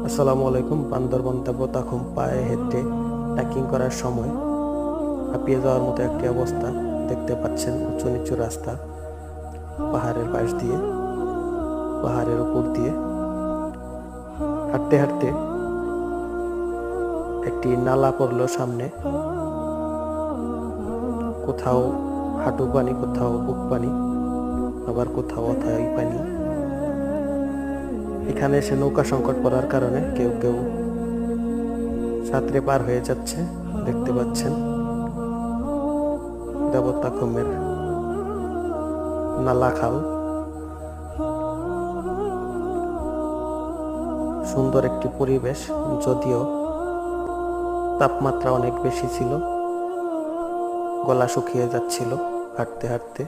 আসসালামু আলাইকুম। বান্দরবন তাবতাখুম পায়ে হেঁটে ট্রেকিং করার সময় হাঁপিয়ে যাওয়ার মতো একটি অবস্থা দেখতে পাচ্ছেন। উঁচু নিচু রাস্তা, পাহাড়ের পাশ দিয়ে, পাহাড়ের উপর দিয়ে হাঁটতে হাঁটতে একটি নালা পড়লো সামনে। কোথাও হাঁটু পানি, কোথাও বুক পানি, আবার কোথাও অথাই পানি। এখানে এসে নৌকা সংকট পড়ার কারণে কেউ কেউ সাঁতরে পার হয়ে যাচ্ছে। দেখতে পাচ্ছেন দেবতাখুমের নালা খাল। সুন্দর একটি পরিবেশ, যদিও তাপমাত্রা অনেক বেশি ছিল, গলা শুকিয়ে যাচ্ছিল হাঁটতে হাঁটতে।